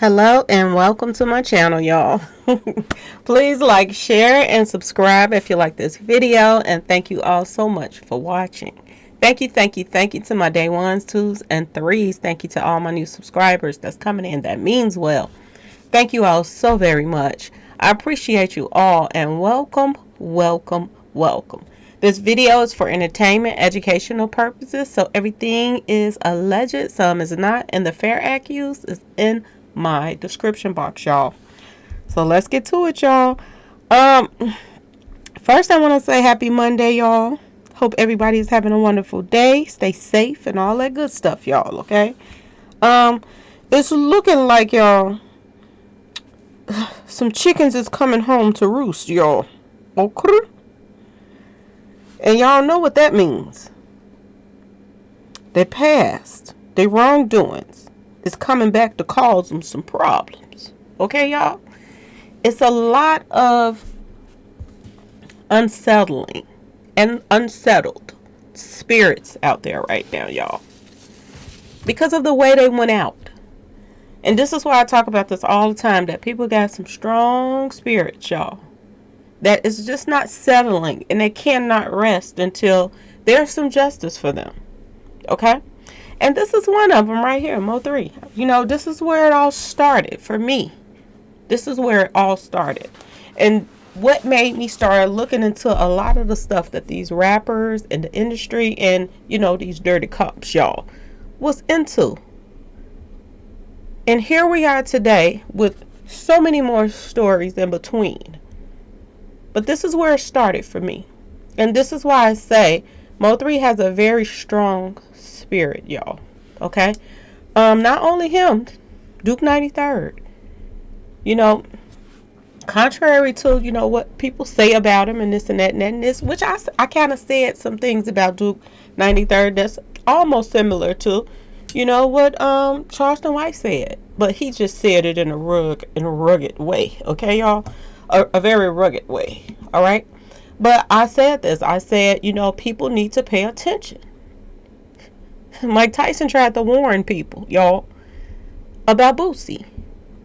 Hello and welcome to my channel, y'all. Please like, share, and subscribe if you like this video, and thank you all so much for watching. Thank you to my day ones, twos, and threes. Thank you to all my new subscribers that's coming in. That means well. Thank you all so very much. I appreciate you all, and welcome. This video is for entertainment, educational purposes, so everything is alleged, some is not, and the fair accused is in my description box, y'all. So let's get to it, y'all. First I want to say happy Monday, y'all. Hope everybody is having a wonderful day. Stay safe and all that good stuff, y'all. Okay. It's looking like, y'all, some chickens is coming home to roost, y'all. Okay. And y'all know what that means. They past, they wrongdoings is coming back to cause them some problems. Okay, y'all? It's a lot of unsettling and unsettled spirits out there right now, y'all, because of the way they went out. And this is why I talk about this all the time, that people got some strong spirits, y'all, that is just not settling, and they cannot rest until there's some justice for them. Okay? And this is one of them right here, Mo 3. You know, this is where it all started for me. This is where it all started. And what made me start looking into a lot of the stuff that these rappers in the industry and, you know, these dirty cops, y'all, was into. And here we are today with so many more stories in between. But this is where it started for me. And this is why I say Mo 3 has a very strong spirit, y'all. Okay? Not only him, Duke093. You know, contrary to, you know, what people say about him and this and that and this, which I kind of said some things about Duke093 that's almost similar to, you know, what Charleston White said. But he just said it in a rugged way. Okay, y'all? A very rugged way. All right? But I said this. I said, you know, people need to pay attention. Mike Tyson tried to warn people, y'all, about Boosie.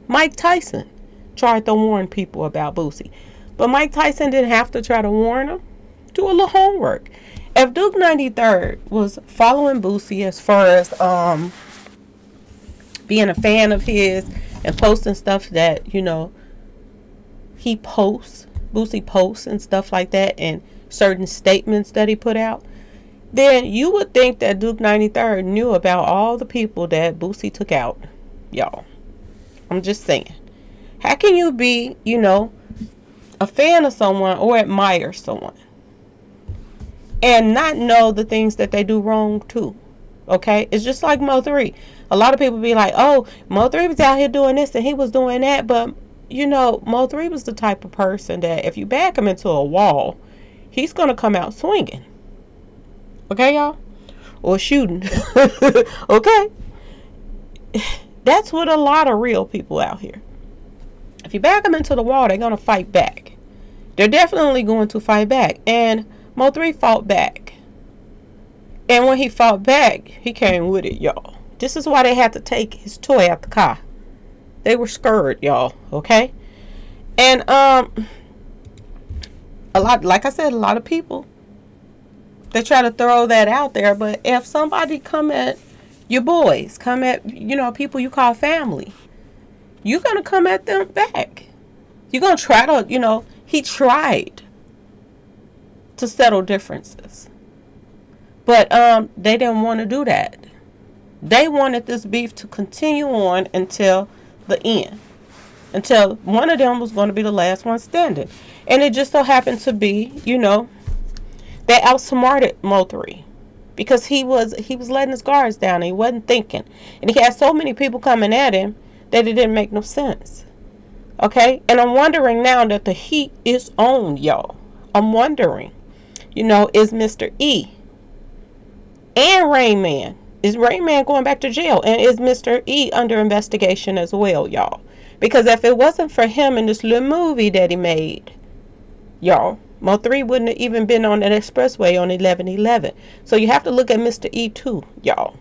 Mike Tyson tried to warn people about Boosie. But Mike Tyson didn't have to try to warn them. Do a little homework. If Duke093 was following Boosie as far as being a fan of his and posting stuff that, you know, he posts, Boosie posts and stuff like that, and certain statements that he put out, then you would think that Duke093 knew about all the people that Boosie took out, y'all. I'm just saying. How can you be, you know, a fan of someone or admire someone and not know the things that they do wrong too? Okay? It's just like Mo 3. A lot of people be like, oh, Mo 3 was out here doing this and he was doing that. But, you know, Mo 3 was the type of person that if you back him into a wall, he's going to come out swinging. Okay, y'all? Or shooting. Okay? That's what a lot of real people out here. If you back them into the wall, they're going to fight back. They're definitely going to fight back. And Mo 3 fought back. And when he fought back, he came with it, y'all. This is why they had to take his toy out the car. They were scared, y'all. Okay? And, a lot, like I said, a lot of people, they try to throw that out there. But if somebody come at your boys, come at, you know, people you call family, you're going to come at them back. You're going to try to, you know, he tried to settle differences. But they didn't want to do that. They wanted this beef to continue on until the end. Until one of them was going to be the last one standing. And it just so happened to be, you know, they outsmarted Mo 3. Because he was letting his guards down and he wasn't thinking. And he had so many people coming at him that it didn't make no sense. Okay? And I'm wondering now that the heat is on, y'all. I'm wondering, you know, is Mista E and Rain Man, is Rain Man going back to jail? And is Mista E under investigation as well, y'all? Because if it wasn't for him in this little movie that he made, y'all, Mo 3 wouldn't have even been on that expressway on 11/11. So you have to look at Mista E too, y'all.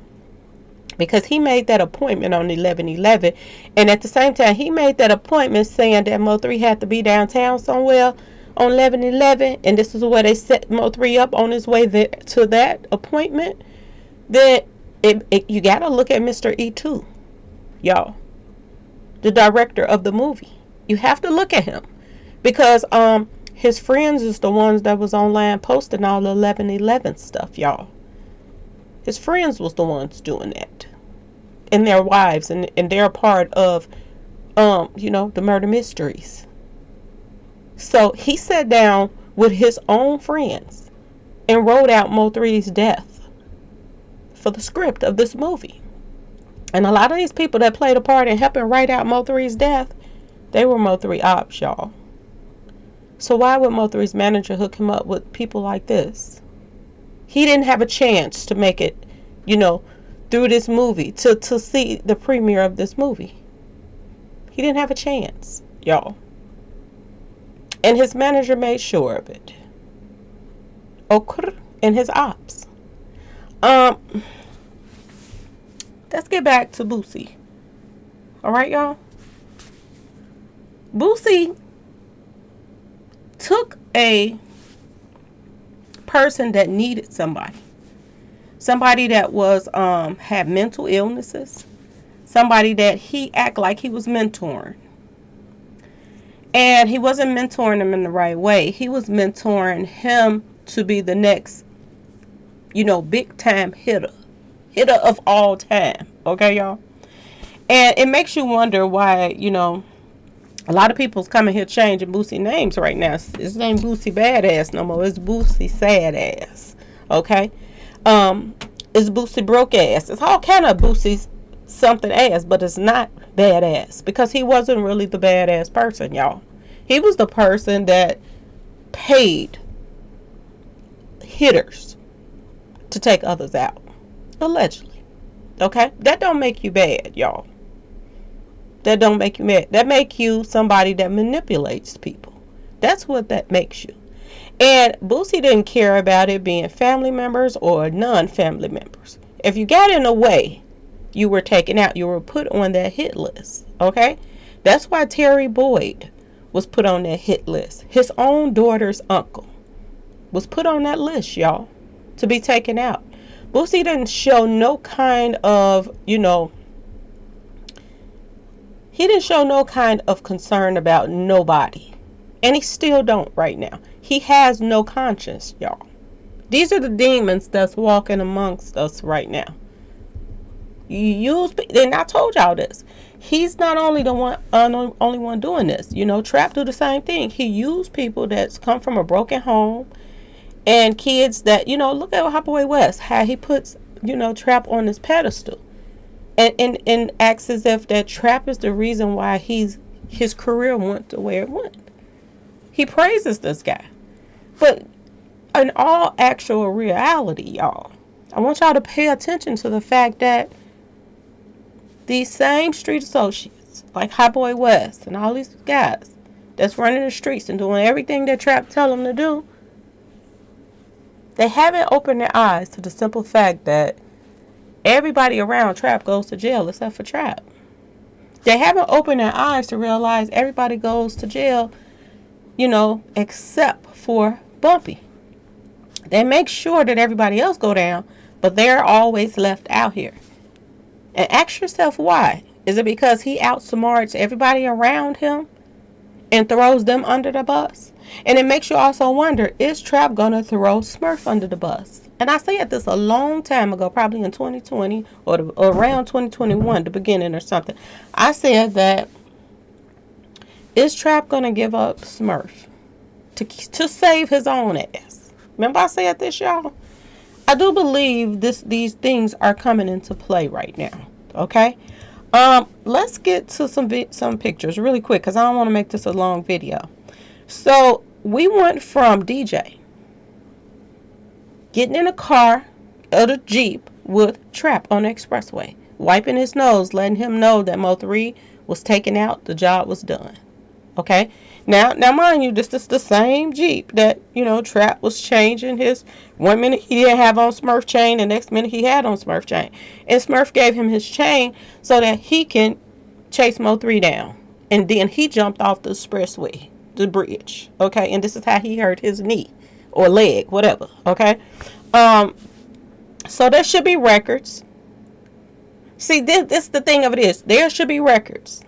because he made that appointment on 11/11, and at the same time he made that appointment saying that Mo3 had to be downtown somewhere on 11/11, and this is where they set Mo3 up on his way there to that appointment. Then you gotta look at Mr. E too, y'all, the director of the movie. You have to look at him, because his friends is the ones that was online posting all the 11/11 stuff, y'all. His friends was the ones doing that, and their wives, and they're a part of, the murder mysteries. So he sat down with his own friends and wrote out Mo3's death for the script of this movie. And a lot of these people that played a part in helping write out Mo3's death, they were Mo3 ops, y'all. So why would Mo3's manager hook him up with people like this? He didn't have a chance to make it, through this movie, to see the premiere of this movie. He didn't have a chance, y'all. And his manager made sure of it. And his ops. Let's get back to Boosie. Alright, y'all? Boosie took a person that needed somebody that was had mental illnesses, somebody that he act like he was mentoring, and he wasn't mentoring him in the right way. He was mentoring him to be the next big time hitter of all time. Okay, y'all? And it makes you wonder why a lot of people's coming here changing Boosie names right now. His name Boosie Badass no more. It's Boosie Sad Ass. Okay? It's Boosie Broke Ass. It's all kind of Boosie's something ass, but it's not badass, because he wasn't really the badass person, y'all. He was the person that paid hitters to take others out. Allegedly. Okay? That don't make you bad, y'all. That don't make you mad. That make you somebody that manipulates people. That's what that makes you. And Boosie didn't care about it being family members or non-family members. If you got in the way, you were taken out. You were put on that hit list. Okay? That's why Terry Boyd was put on that hit list. His own daughter's uncle was put on that list, y'all, to be taken out. Boosie didn't show no kind of, he didn't show no kind of concern about nobody. And he still don't right now. He has no conscience, y'all. These are the demons that's walking amongst us right now. And I told y'all this. He's not only the one, only one doing this. Trap do the same thing. He used people that's come from a broken home, and kids that, look at Hopaway West, how he puts, Trap on this pedestal. And acts as if that Trap is the reason why his career went to where it went. He praises this guy. But in all actual reality, y'all, I want y'all to pay attention to the fact that these same street associates, like Hopaway West and all these guys that's running the streets and doing everything that Trap tell them to do, they haven't opened their eyes to the simple fact that everybody around Trap goes to jail except for Trap. They haven't opened their eyes to realize everybody goes to jail, except for Bumpy. They make sure that everybody else go down, but they're always left out here. And ask yourself why. Is it because he outsmarts everybody around him and throws them under the bus? And it makes you also wonder, is Trap going to throw Smurf under the bus? And I said this a long time ago, probably in 2020 or around 2021, the beginning or something. I said that, is Trap going to give up Smurf to save his own ass? Remember I said this, y'all? I do believe these things are coming into play right now. Okay? Let's get to some pictures really quick, because I don't want to make this a long video. So we went from DJ getting in a car or a Jeep with Trap on the expressway, wiping his nose, letting him know that Mo3 was taken out, the job was done. Okay. Now, mind you, this is the same Jeep that, Trap was changing his. 1 minute he didn't have on Smurf chain, the next minute he had on Smurf chain. And Smurf gave him his chain so that he can chase Mo3 down. And then he jumped off the expressway, the bridge. Okay. And this is how he hurt his knee or leg, whatever. Okay. So there should be records. See, this the thing of it is, there should be records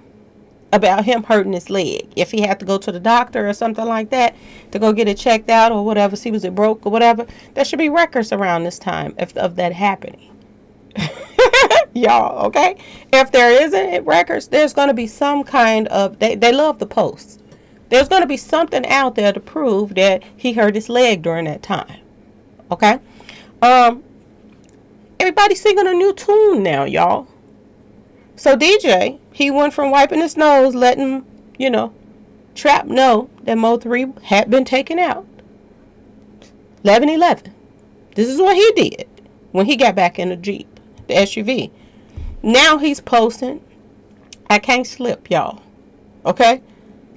about him hurting his leg. If he had to go to the doctor or something like that to go get it checked out or whatever, see was it broke or whatever, there should be records around this time of that happening. Y'all, okay? If there isn't records, there's going to be some kind of, they love the posts. There's going to be something out there to prove that he hurt his leg during that time. Okay? Everybody's singing a new tune now, y'all. So DJ, he went from wiping his nose, letting, Trap know that Mo3 had been taken out. 11-11. This is what he did when he got back in the Jeep, the SUV. Now he's posting, I can't slip, y'all. Okay?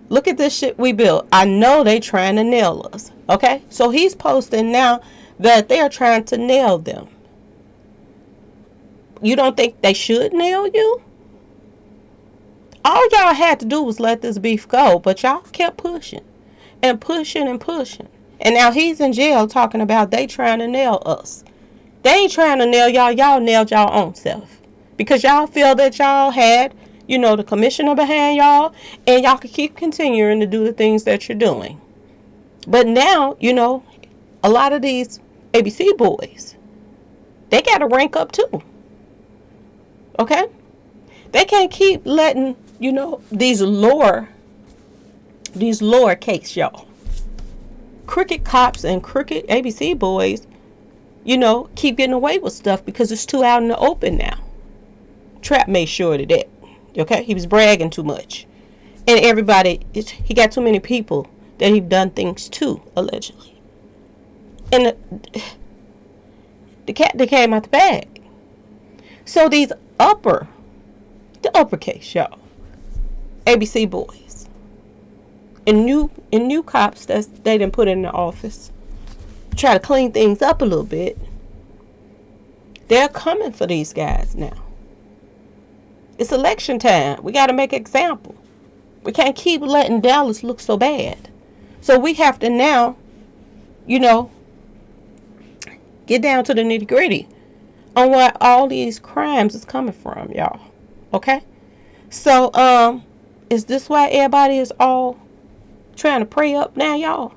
Look at this shit we built. I know they trying to nail us. Okay? So he's posting now that they are trying to nail them. You don't think they should nail you? All y'all had to do was let this beef go, but y'all kept pushing and pushing and pushing. And now he's in jail talking about they trying to nail us. They ain't trying to nail y'all. Y'all nailed y'all own self. Because y'all feel that y'all had, the commissioner behind y'all, and y'all could keep continuing to do the things that you're doing. But now, a lot of these ABC boys, they got to rank up too. Okay? They can't keep letting, these lower case, y'all. Crooked cops and crooked ABC boys, keep getting away with stuff because it's too out in the open now. Trap made sure of that. Okay? He was bragging too much. And he got too many people that he've done things to, allegedly. And the cat that came out the bag. So these uppercase, y'all, ABC boys, and new cops that they didn't put in the office, try to clean things up a little bit. They're coming for these guys now. It's election time. We got to make an example. We can't keep letting Dallas look so bad. So we have to now, get down to the nitty gritty on where all these crimes is coming from, y'all. Okay? So, is this why everybody is all trying to pray up now, y'all?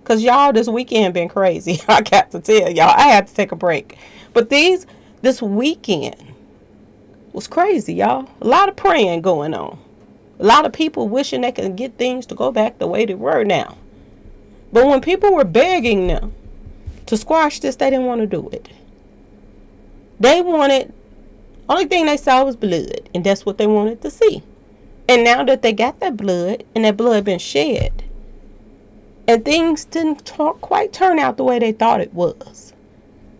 Because y'all this weekend been crazy. I got to tell y'all. I had to take a break. But this weekend was crazy, y'all. A lot of praying going on. A lot of people wishing they could get things to go back the way they were now. But when people were begging them to squash this, they didn't want to do it. They wanted, only thing they saw was blood, and that's what they wanted to see. And now that they got that blood, and that blood been shed, and things didn't quite turn out the way they thought it was,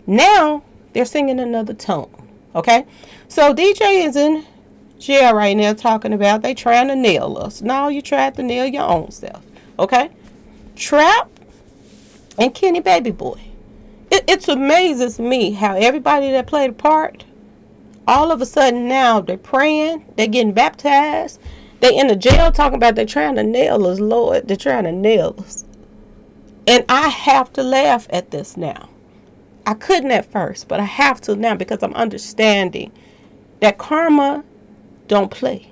now they're singing another tone. Okay? So DJ is in jail right now talking about they trying to nail us. No, you tried to nail your own self. Okay? Trap and Kenny Baby Boy. It amazes me how everybody that played a part, all of a sudden now they're praying, they're getting baptized, they in the jail talking about they're trying to nail us, Lord. They're trying to nail us. And I have to laugh at this now. I couldn't at first, but I have to now because I'm understanding that karma don't play.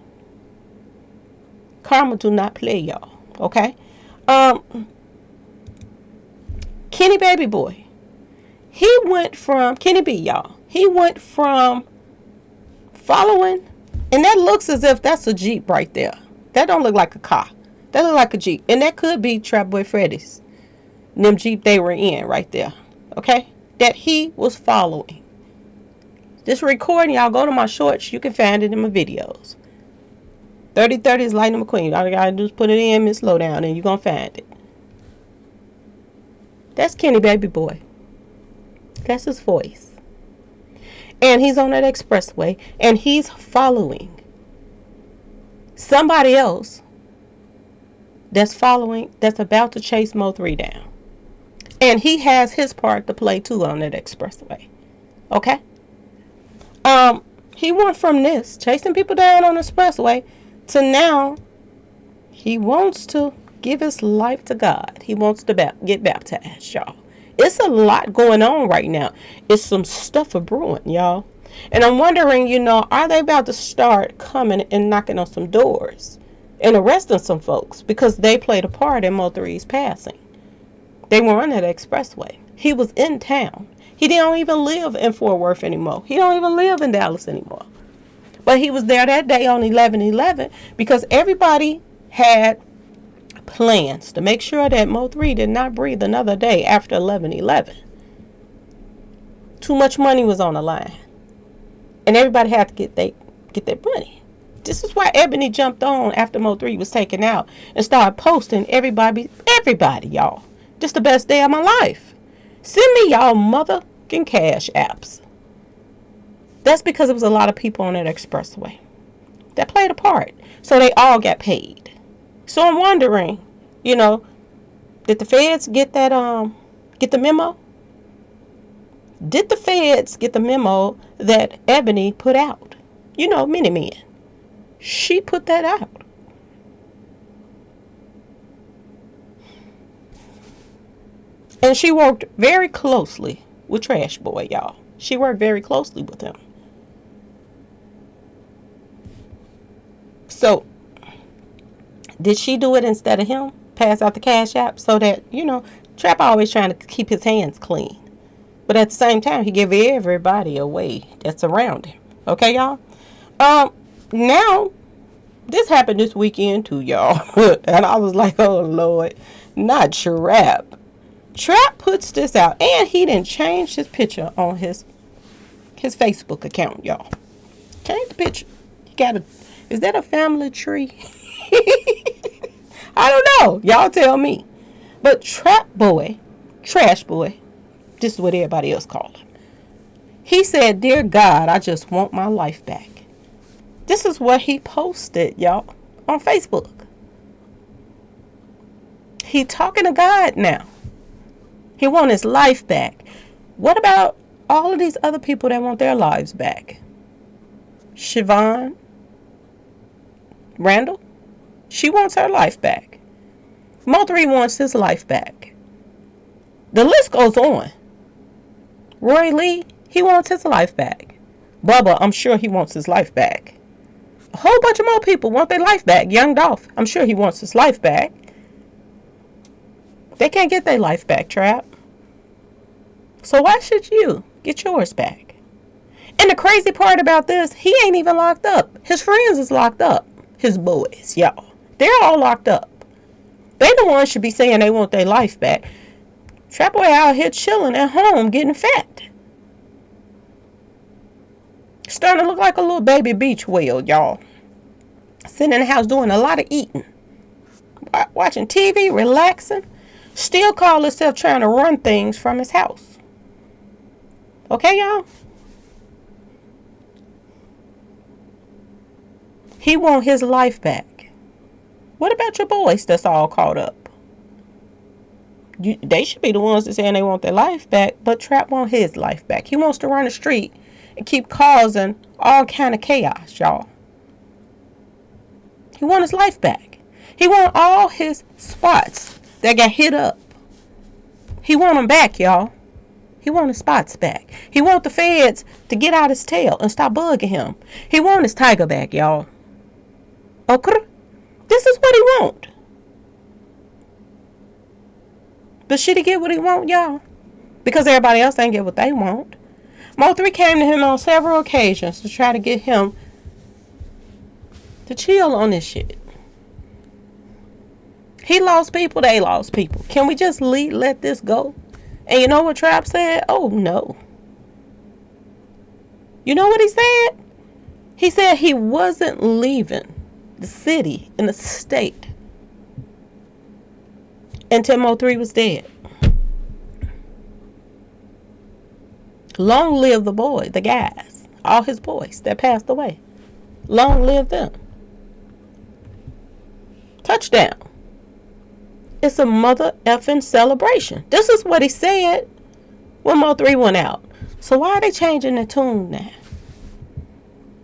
Karma do not play, y'all. Okay? Kenny Baby Boy. He went from, Kenny B, y'all. He went from following, and that looks as if that's a Jeep right there. That don't look like a car. That look like a Jeep. And that could be Trap Boy Freddy's. Them Jeep they were in right there. Okay? That he was following. This recording, y'all go to my shorts. You can find it in my videos. 3030 is Lightning McQueen. All you gotta do is put it in and slow down and you're gonna find it. That's Kenny Baby Boy. That's his voice. And he's on that expressway and he's following somebody else that's about to chase Mo 3 down. And he has his part to play too on that expressway. Okay? He went from this, chasing people down on the expressway, to now he wants to give his life to God. He wants to get baptized, y'all. It's a lot going on right now. It's some stuff brewing, y'all. And I'm wondering, are they about to start coming and knocking on some doors and arresting some folks because they played a part in Mo 3's passing? They were on that expressway. He was in town. He don't even live in Fort Worth anymore. He don't even live in Dallas anymore. But he was there that day on 11/11 because everybody had plans to make sure that Mo 3 did not breathe another day after 11/11. Too much money was on the line. And everybody had to get their money. This is why Ebony jumped on after Mo 3 was taken out and started posting everybody, y'all. Just the best day of my life. Send me y'all motherfucking cash apps. That's because there was a lot of people on that expressway that played a part. So they all got paid. So I'm wondering, did the feds get the memo? Did the feds get the memo that Ebony put out? Mini-Men. She put that out. And she worked very closely with Trash Boy, y'all. She worked very closely with him. So, did she do it instead of him? Pass out the cash app so that, Trap always trying to keep his hands clean. But at the same time, he give everybody away that's around him. Okay, y'all? Now, this happened this weekend too, y'all. And I was like, oh, Lord, not Trap. Trap puts this out, and he didn't change his picture on his Facebook account, y'all. Change the picture. Is that a family tree? I don't know. Y'all tell me. But Trap Boy, Trash Boy, this is what everybody else called him. He said, "Dear God, I just want my life back." This is what he posted, y'all, on Facebook. He talking to God now. He want his life back. What about all of these other people that want their lives back? Siobhan Randall, she wants her life back. Mo 3 wants his life back. The list goes on. Roy Lee, he wants his life back. Bubba, I'm sure he wants his life back. A whole bunch of more people want their life back. Young Dolph, I'm sure he wants his life back. They can't get their life back, Trap. So why should you get yours back? And the crazy part about this, he ain't even locked up. His friends is locked up. His boys, y'all. They're all locked up. They the ones should be saying they want their life back. Trap Boy out here chilling at home getting fat. Starting to look like a little baby beach whale, y'all. Sitting in the house doing a lot of eating. Watching TV, relaxing. Still call himself trying to run things from his house. Okay, y'all? He want his life back. What about your boys that's all caught up? They should be the ones that saying they want their life back, but Trap want his life back. He wants to run the street and keep causing all kind of chaos, y'all. He want his life back. He want all his spots that got hit up. He want them back, y'all. He want his spots back. He want the feds to get out his tail and stop bugging him. He want his tiger back, y'all. Okay? This is what he want. But should he get what he want, y'all? Because everybody else ain't get what they want. Mo 3 came to him on several occasions to try to get him to chill on this shit. He lost people, they lost people. Can we just let this go? And you know what Trap said? Oh, no. You know what he said? He said he wasn't leaving the city and the state until Mo 3 was dead. Long live the boy, the guys, all his boys that passed away. Long live them. Touchdown. It's a mother effing celebration. This is what he said when Mo3 went out. So why are they changing the tune now?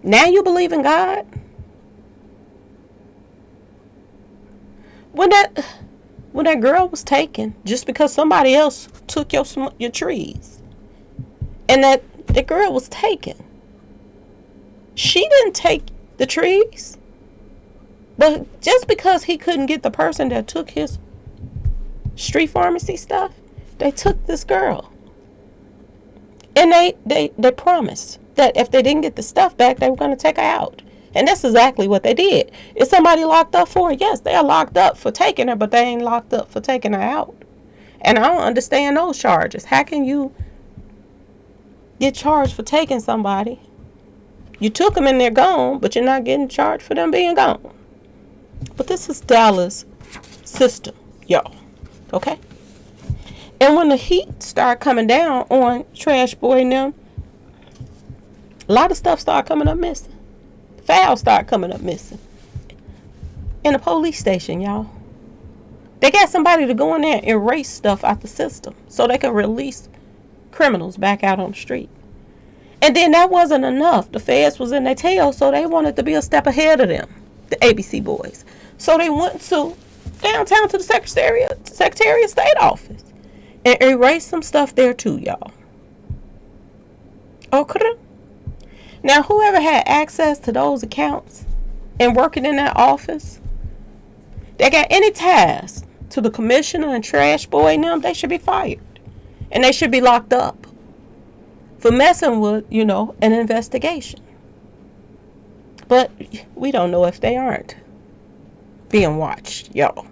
Now you believe in God? When that girl was taken, just because somebody else took your trees, and that the girl was taken, she didn't take the trees, but just because he couldn't get the person that took his street pharmacy stuff, they took this girl, and they promised that if they didn't get the stuff back, they were going to take her out. And that's exactly what they did. Is somebody locked up for it? Yes, they are locked up for taking her, but they ain't locked up for taking her out. And I don't understand those charges. How can you get charged for taking somebody? You took them and they're gone, but you're not getting charged for them being gone. But this is Dallas' system, y'all. Okay? And when the heat started coming down on Trash Boy and them, a lot of stuff started coming up missing. Files start coming up missing in a police station, y'all. They got somebody to go in there and erase stuff out the system so they can release criminals back out on the street. And then that wasn't enough. The feds was in their tail, so they wanted to be a step ahead of them, the ABC boys. So they went to downtown to the Secretary of State office and erased some stuff there too, y'all. Okay. Now, whoever had access to those accounts and working in that office, they got any ties to the commissioner and Trash Boy and them, they should be fired. And they should be locked up for messing with, an investigation. But we don't know if they aren't being watched, y'all.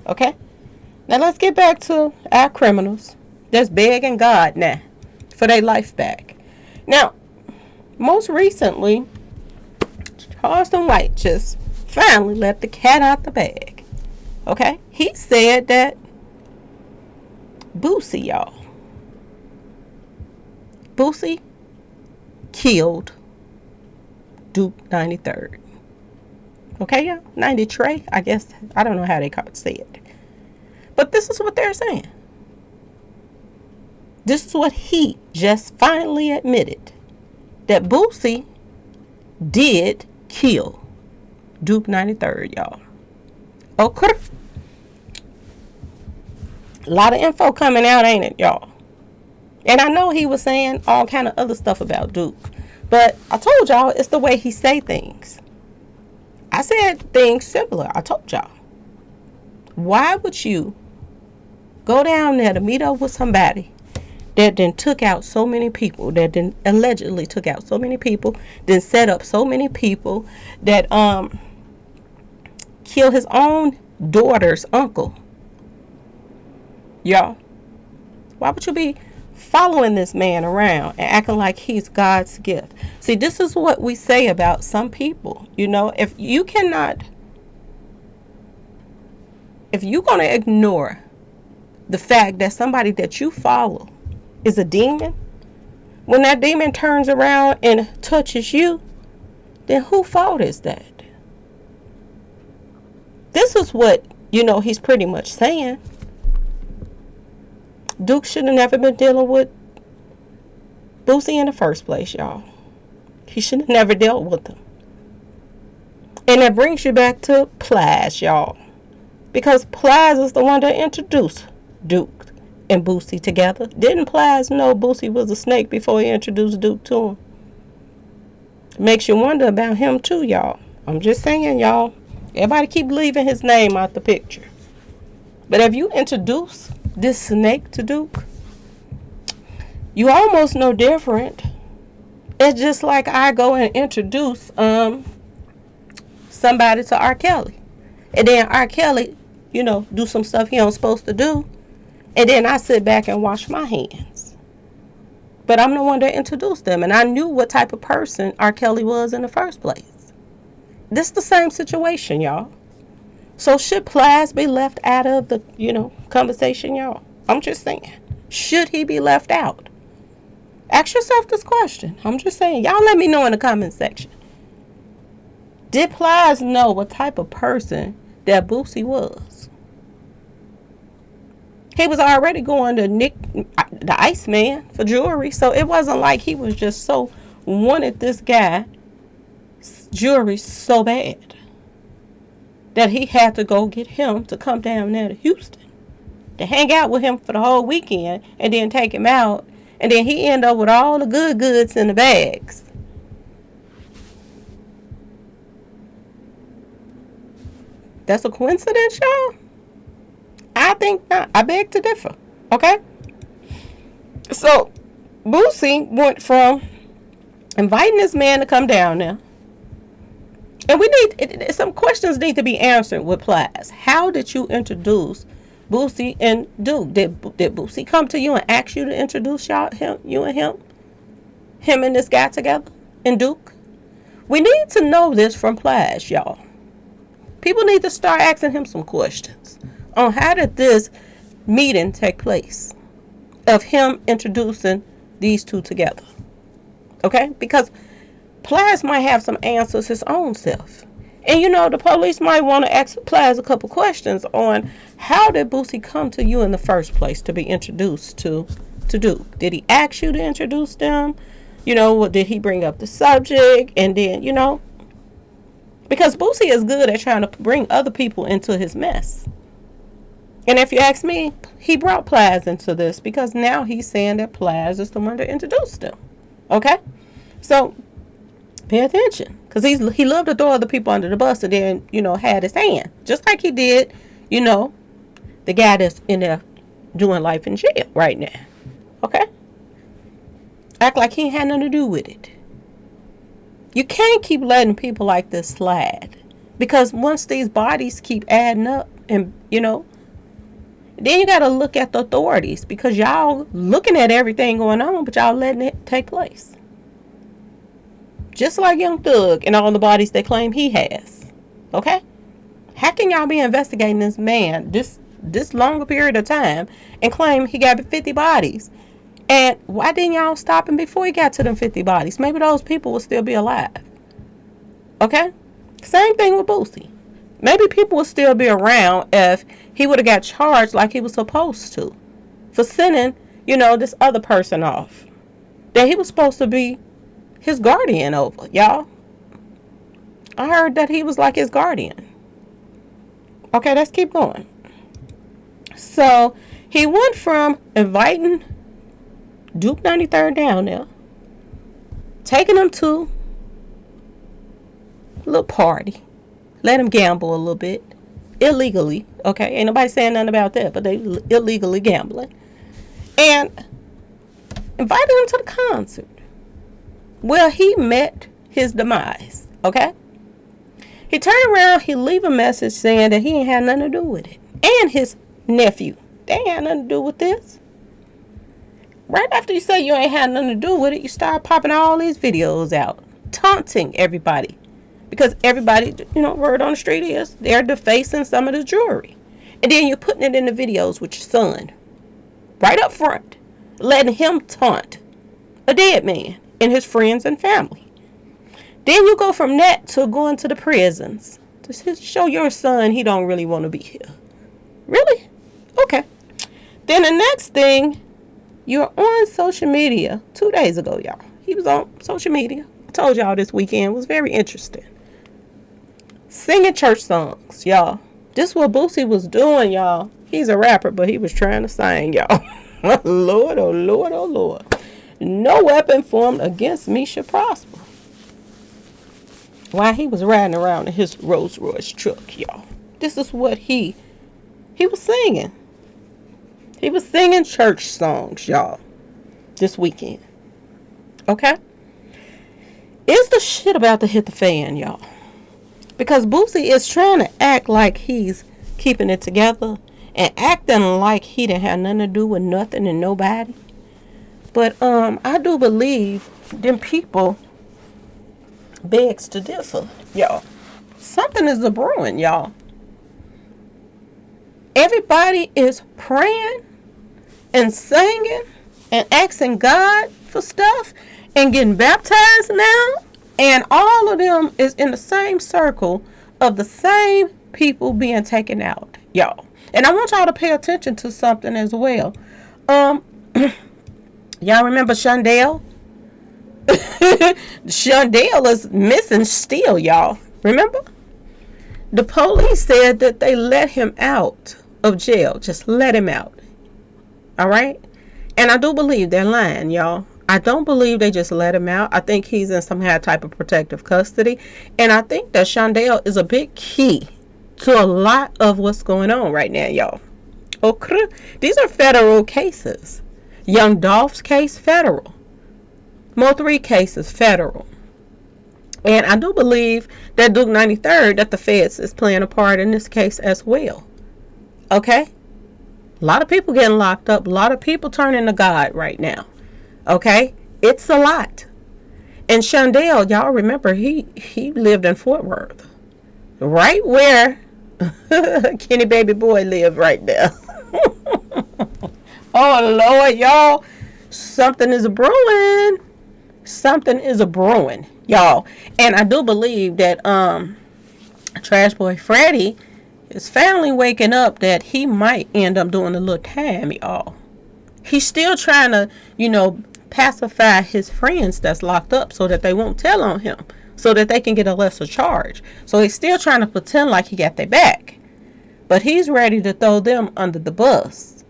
Okay? Now, let's get back to our criminals that's begging God now for their life back. Now, most recently, Charleston White just finally let the cat out the bag. Okay? He said that Boosie, y'all. Boosie killed Duke093. Okay, y'all? 93, I guess. I don't know how they say it. But this is what they're saying. This is what he just finally admitted. That Boosie did kill Duke093, y'all. Okay. A lot of info coming out, ain't it, y'all? And I know he was saying all kind of other stuff about Duke. But I told y'all, it's the way he say things. I said things similar. I told y'all. Why would you go down there to meet up with somebody that then took out so many people, that then allegedly took out so many people, then set up so many people, that killed his own daughter's uncle? Y'all, why would you be following this man around and acting like he's God's gift? See, this is what we say about some people. If you're going to ignore the fact that somebody that you follow is a demon, when that demon turns around and touches you, then whose fault is that? This is what, he's pretty much saying. Duke should have never been dealing with Boosie in the first place, y'all. He should have never dealt with him. And that brings you back to Plies, y'all. Because Plies is the one that introduced Duke and Boosie together. Didn't Plies know Boosie was a snake before he introduced Duke to him? Makes you wonder about him too, y'all. I'm just saying, y'all. Everybody keep leaving his name out the picture. But if you introduce this snake to Duke, you almost no different. It's just like I go and introduce somebody to R. Kelly. And then R. Kelly, do some stuff he ain't supposed to do. And then I sit back and wash my hands. But I'm the one that introduced them. And I knew what type of person R. Kelly was in the first place. This is the same situation, y'all. So should Plies be left out of the, conversation, y'all? I'm just saying. Should he be left out? Ask yourself this question. I'm just saying. Y'all let me know in the comment section. Did Plies know what type of person that Boosie was? He was already going to Nick the Iceman for jewelry. So it wasn't like he was just so wanted this guy jewelry so bad that he had to go get him to come down there to Houston to hang out with him for the whole weekend and then take him out, and then he end up with all the good goods in the bags. That's a coincidence, y'all? I think not. I beg to differ. Okay? So Boosie went from inviting this man to come down there, and we need some questions need to be answered with Plies. How did you introduce Boosie and Duke? Did Boosie come to you and ask you to introduce you and him and this guy together, and Duke? We need to know this from Plies, y'all. People need to start asking him some questions on how did this meeting take place of him introducing these two together. Okay? Because Plies might have some answers his own self. And the police might want to ask Plies a couple questions on how did Boosie come to you in the first place to be introduced to Duke? Did he ask you to introduce them? Did he bring up the subject? And then, because Boosie is good at trying to bring other people into his mess. And if you ask me, he brought Plies into this because now he's saying that Plies is the one that introduced them. Okay? So pay attention, because he loved to throw other people under the bus and then, had his hand. Just like he did, the guy that's in there doing life in jail right now. Okay? Act like he ain't had nothing to do with it. You can't keep letting people like this slide, because once these bodies keep adding up and, then you got to look at the authorities, because y'all looking at everything going on, but y'all letting it take place. Just like Young Thug and all the bodies they claim he has. Okay? How can y'all be investigating this man this longer period of time and claim he got 50 bodies? And why didn't y'all stop him before he got to them 50 bodies? Maybe those people would still be alive. Okay? Same thing with Boosie. Maybe people would still be around if he would have got charged like he was supposed to for sending, this other person off that he was supposed to be his guardian over, y'all. I heard that he was like his guardian. Okay, let's keep going. So he went from inviting Duke093 down there, taking him to a little party, let him gamble a little bit, illegally. Okay, ain't nobody saying nothing about that, but they illegally gambling, and invited him to the concert. Well, he met his demise. Okay, he turned around, he leave a message saying that he ain't had nothing to do with it, and his nephew, they ain't had nothing to do with this. Right after you say you ain't had nothing to do with it, you start popping all these videos out, taunting everybody. Because everybody, word on the street is they're defacing some of the jewelry. And then you're putting it in the videos with your son. Right up front. Letting him taunt a dead man and his friends and family. Then you go from that to going to the prisons to show your son he don't really want to be here. Really? Okay. Then the next thing, you're on social media 2 days ago, y'all. He was on social media. I told y'all this weekend was very interesting. Singing church songs, y'all. This is what Boosie was doing, y'all. He's a rapper, but he was trying to sing, y'all. Lord, oh Lord, oh Lord. No weapon formed against me shall prosper. While he was riding around in his Rolls Royce truck, y'all. This is what he was singing. He was singing church songs, y'all, this weekend. Okay? Is the shit about to hit the fan, y'all? Because Boosie is trying to act like he's keeping it together and acting like he didn't have nothing to do with nothing and nobody. But I do believe them people begs to differ, y'all. Something is a brewing, y'all. Everybody is praying and singing and asking God for stuff and getting baptized now, and all of them is in the same circle of the same people being taken out. y'all. And I want y'all to pay attention to something as well. Um, y'all remember Shondell? Shondell is missing still, y'all. Remember? The police said that they let him out of jail. Just let him out. All right? And I do believe they're lying, y'all. I don't believe they just let him out. I think he's in some type of protective custody. And I think that Shondell is a big key to a lot of what's going on right now, y'all. Okay? These are federal cases. Young Dolph's case, federal. Mo3 cases, federal. And I do believe that Duke093, that the feds is playing a part in this case as well. Okay? A lot of people getting locked up. A lot of people turning to God right now. Okay? It's a lot. And Shondell, y'all remember, he lived in Fort Worth. Right where Kenny Baby Boy lived right there. Oh, Lord, y'all. Something is brewing. Something is a brewing, y'all. And I do believe that Trash Boy Freddy is finally waking up that he might end up doing a little time, y'all. He's still trying to, pacify his friends that's locked up so that they won't tell on him, so that they can get a lesser charge. So he's still trying to pretend like he got their back. But he's ready to throw them under the bus.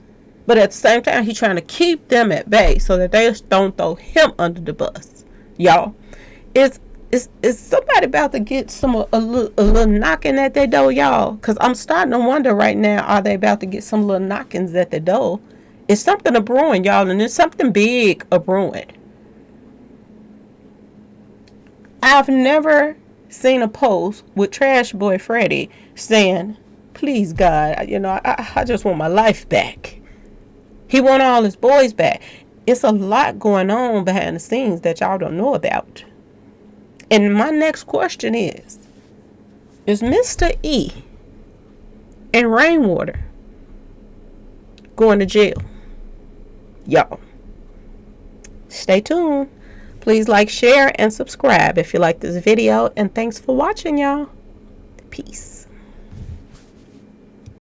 But at the same time, he's trying to keep them at bay so that they don't throw him under the bus. Y'all, is somebody about to get a little knocking at their door, y'all? Because I'm starting to wonder right now, are they about to get some little knockings at the door? It's something a brewing, y'all, and it's something big a brewing. I've never seen a post with Trash Boy Freddy saying, please, God, I just want my life back. He want all his boys back. It's a lot going on behind the scenes that y'all don't know about. And my next question is Mista E and Rainwater going to jail? Y'all, stay tuned. Please like, share, and subscribe if you like this video. And thanks for watching, y'all. Peace.